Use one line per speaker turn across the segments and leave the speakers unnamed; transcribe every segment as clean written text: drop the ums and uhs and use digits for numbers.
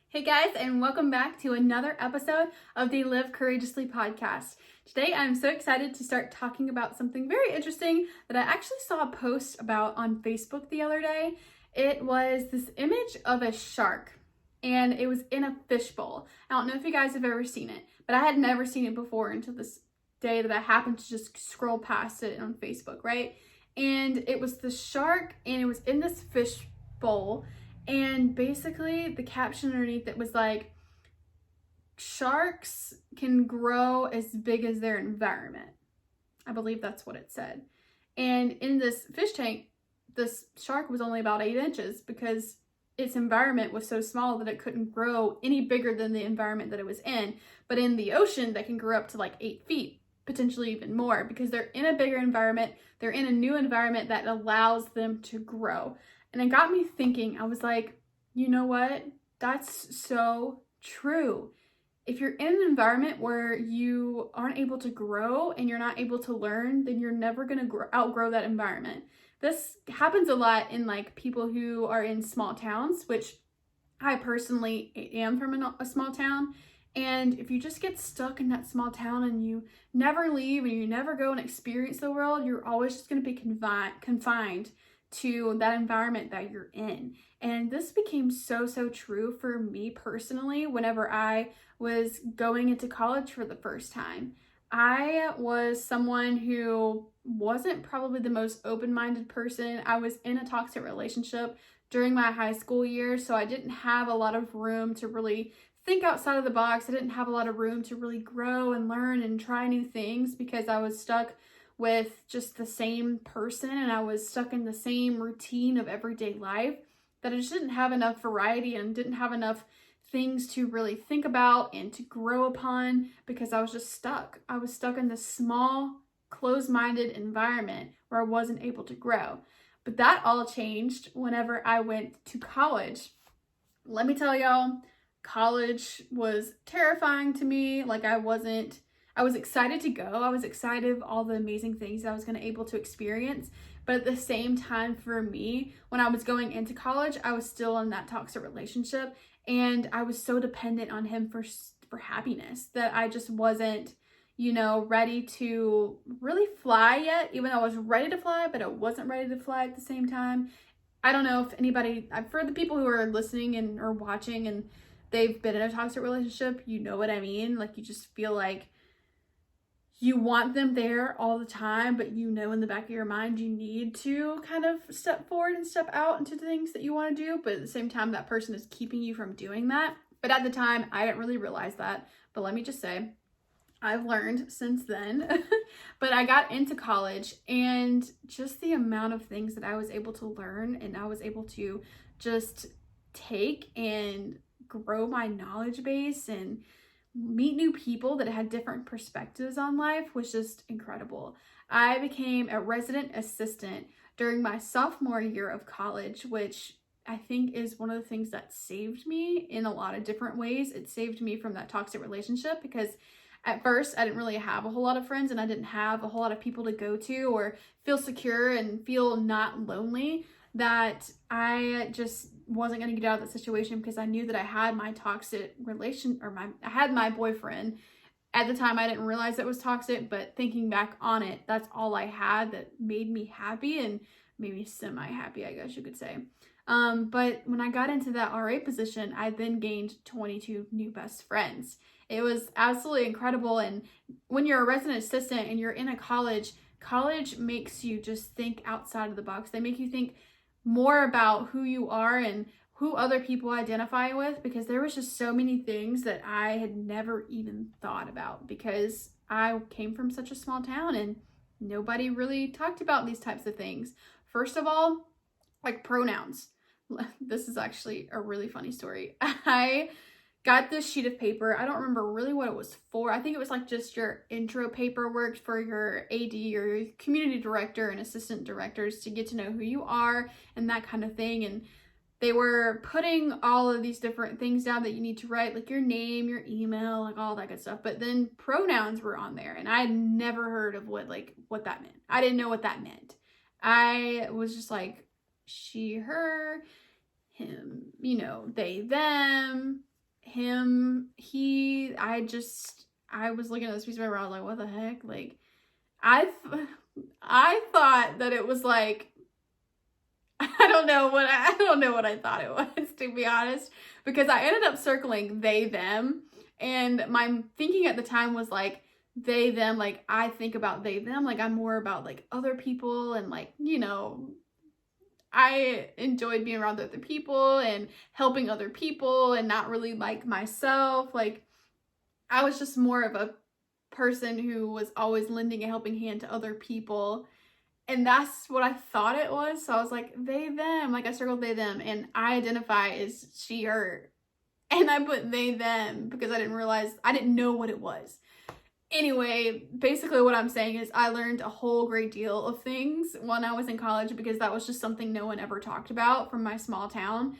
Hey guys, and welcome back to another episode of the Live Courageously podcast. Today I'm so excited to start talking about something very interesting that I actually saw a post about on Facebook the other day. It was this image of a shark, and it was in a fishbowl. I don't know if you guys have ever seen it, but I had never seen it before until this day that I happened to just scroll past it on Facebook, right? And it was the shark, and it was in this fishbowl. And basically the caption underneath it was like, sharks can grow as big as their environment. I believe that's what it said. And in this fish tank, this shark was only about 8 inches because its environment was so small that it couldn't grow any bigger than the environment that it was in. But in the ocean, they can grow up to like 8 feet, potentially even more, because they're in a bigger environment. They're in a new environment that allows them to grow. And it got me thinking. I was like, you know what? That's so true. If you're in an environment where you aren't able to grow and you're not able to learn, then you're never going to outgrow that environment. This happens a lot in like people who are in small towns, which I personally am from a small town. And if you just get stuck in that small town and you never leave and you never go and experience the world, you're always just going to be confined to that environment that you're in. And this became so true for me personally whenever I was going into college for the first time. I was someone who wasn't probably the most open-minded person. I was in a toxic relationship during my high school years, so I didn't have a lot of room to really think outside of the box. I didn't have a lot of room to really grow and learn and try new things because I was stuck with just the same person and I was stuck in the same routine of everyday life, that I just didn't have enough variety and didn't have enough things to really think about and to grow upon because I was just stuck. I was stuck in this small, closed-minded environment where I wasn't able to grow. But that all changed whenever I went to college. Let me tell y'all, college was terrifying to me. Like I was excited to go. I was excited of all the amazing things I was going to able to experience. But at the same time, for me, when I was going into college, I was still in that toxic relationship. And I was so dependent on him for happiness that I just wasn't, ready to really fly yet. Even though I was ready to fly, but I wasn't ready to fly at the same time. I don't know if anybody, for the people who are listening and or watching and they've been in a toxic relationship, you know what I mean? Like you just feel like you want them there all the time, but in the back of your mind, you need to kind of step forward and step out into things that you want to do. But at the same time, that person is keeping you from doing that. But at the time, I didn't really realize that. But let me just say, I've learned since then. But I got into college and just the amount of things that I was able to learn and I was able to just take and grow my knowledge base and meet new people that had different perspectives on life was just incredible. I became a resident assistant during my sophomore year of college, which I think is one of the things that saved me in a lot of different ways. It saved me from that toxic relationship because at first I didn't really have a whole lot of friends and I didn't have a whole lot of people to go to or feel secure and feel not lonely, that I just wasn't going to get out of that situation because I knew that I had my toxic relation I had my boyfriend. At the time I didn't realize it was toxic, but thinking back on it, that's all I had that made me happy and maybe semi-happy, I guess you could say. But when I got into that RA position, I then gained 22 new best friends. It was absolutely incredible. And when you're a resident assistant and you're in a college makes you just think outside of the box. They make you think more about who you are and who other people identify with, because there was just so many things that I had never even thought about because I came from such a small town and nobody really talked about these types of things. First of all, like pronouns. This is actually a really funny story. I got this sheet of paper. I don't remember really what it was for. I think it was like just your intro paperwork for your AD or your community director and assistant directors to get to know who you are and that kind of thing. And they were putting all of these different things down that you need to write, like your name, your email, like all that good stuff. But then pronouns were on there, and I had never heard of what that meant. I didn't know what that meant. I was just like, she, her, him, they, them, him, he. I was looking at this piece of paper, I was like, what the heck? Like, I thought that it was like, I don't know what I thought it was, to be honest, because I ended up circling they, them, and my thinking at the time was like, they, them, like I think about they, them, like I'm more about like other people, and like, I enjoyed being around other people and helping other people, and not really like myself. Like, I was just more of a person who was always lending a helping hand to other people. And that's what I thought it was. So I was like, they, them. Like, I circled they, them. And I identify as she, her. And I put they, them because I didn't know what it was. Anyway, basically what I'm saying is I learned a whole great deal of things when I was in college, because that was just something no one ever talked about from my small town.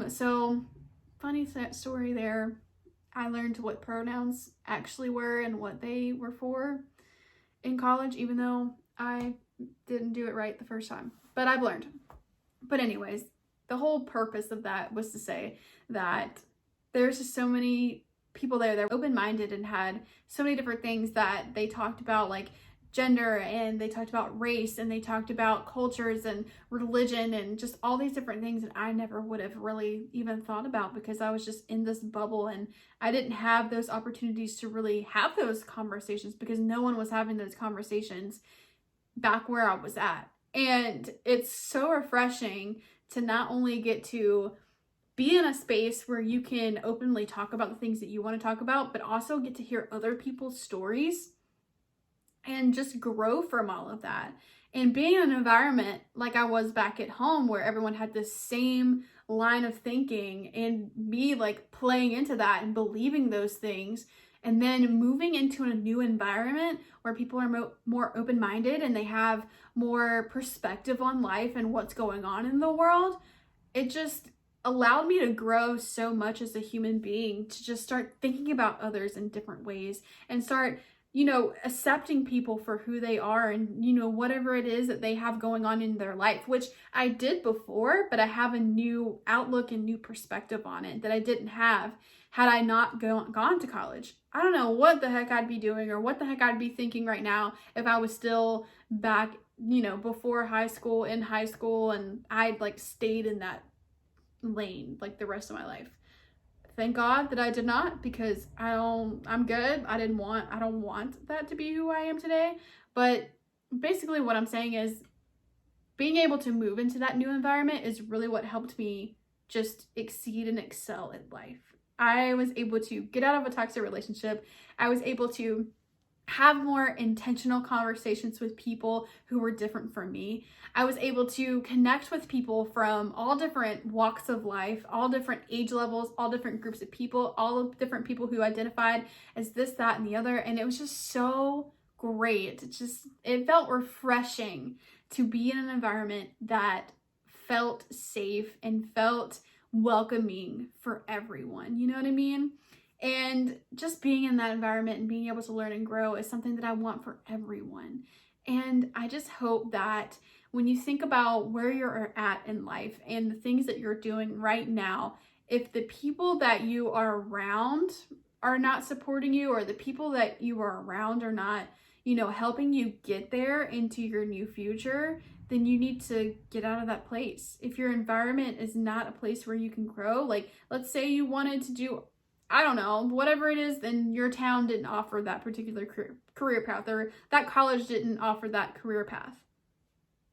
So funny story there. I learned what pronouns actually were and what they were for in college, even though I didn't do it right the first time, but I've learned. But anyways, the whole purpose of that was to say that there's just so many people there that were open-minded and had so many different things that they talked about, like gender, and they talked about race, and they talked about cultures and religion, and just all these different things that I never would have really even thought about, because I was just in this bubble and I didn't have those opportunities to really have those conversations, because no one was having those conversations back where I was at. And it's so refreshing to not only get to be in a space where you can openly talk about the things that you want to talk about, but also get to hear other people's stories and just grow from all of that. And being in an environment like I was back at home, where everyone had the same line of thinking, and me like playing into that and believing those things, and then moving into a new environment where people are more open-minded and they have more perspective on life and what's going on in the world, it just allowed me to grow so much as a human being, to just start thinking about others in different ways, and start, accepting people for who they are, and, whatever it is that they have going on in their life, which I did before, but I have a new outlook and new perspective on it that I didn't have had I not gone to college. I don't know what the heck I'd be doing, or what the heck I'd be thinking right now if I was still back, before high school, in high school, and I'd like stayed in that lane like the rest of my life. Thank God that I did not, because I'm good. I don't want that to be who I am today. But basically what I'm saying is, being able to move into that new environment is really what helped me just exceed and excel at life. I was able to get out of a toxic relationship. I was able to have more intentional conversations with people who were different from me. I was able to connect with people from all different walks of life, all different age levels, all different groups of people, all of different people who identified as this, that, and the other. And it was just so great. It felt refreshing to be in an environment that felt safe and felt welcoming for everyone. You know what I mean? And just being in that environment and being able to learn and grow is something that I want for everyone. And I just hope that when you think about where you're at in life and the things that you're doing right now, if the people that you are around are not supporting you, or the people that you are around are not, helping you get there into your new future, then you need to get out of that place. If your environment is not a place where you can grow, like let's say you wanted to do, I don't know, whatever it is, then your town didn't offer that particular career path, or that college didn't offer that career path.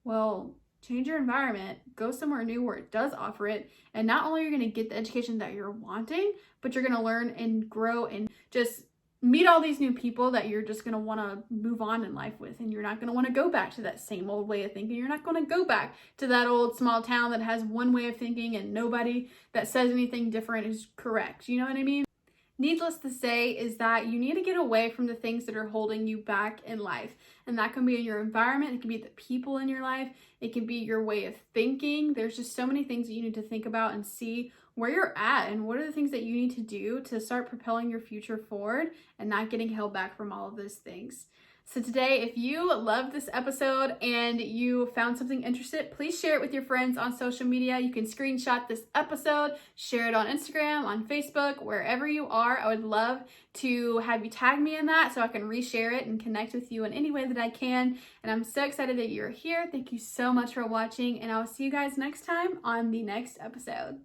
Well, change your environment, go somewhere new where it does offer it, and not only are you going to get the education that you're wanting, but you're going to learn and grow and just meet all these new people that you're just going to want to move on in life with, and you're not going to want to go back to that same old way of thinking. You're not going to go back to that old small town that has one way of thinking and nobody that says anything different is correct. You know what I mean? needless to say is that you need to get away from the things that are holding you back in life. And that can be in your environment, it can be the people in your life, it can be your way of thinking. There's just so many things that you need to think about and see where you're at and what are the things that you need to do to start propelling your future forward and not getting held back from all of those things. So today, if you loved this episode and you found something interesting, please share it with your friends on social media. You can screenshot this episode, share it on Instagram, on Facebook, wherever you are. I would love to have you tag me in that so I can reshare it and connect with you in any way that I can. And I'm so excited that you're here. Thank you so much for watching, and I will see you guys next time on the next episode.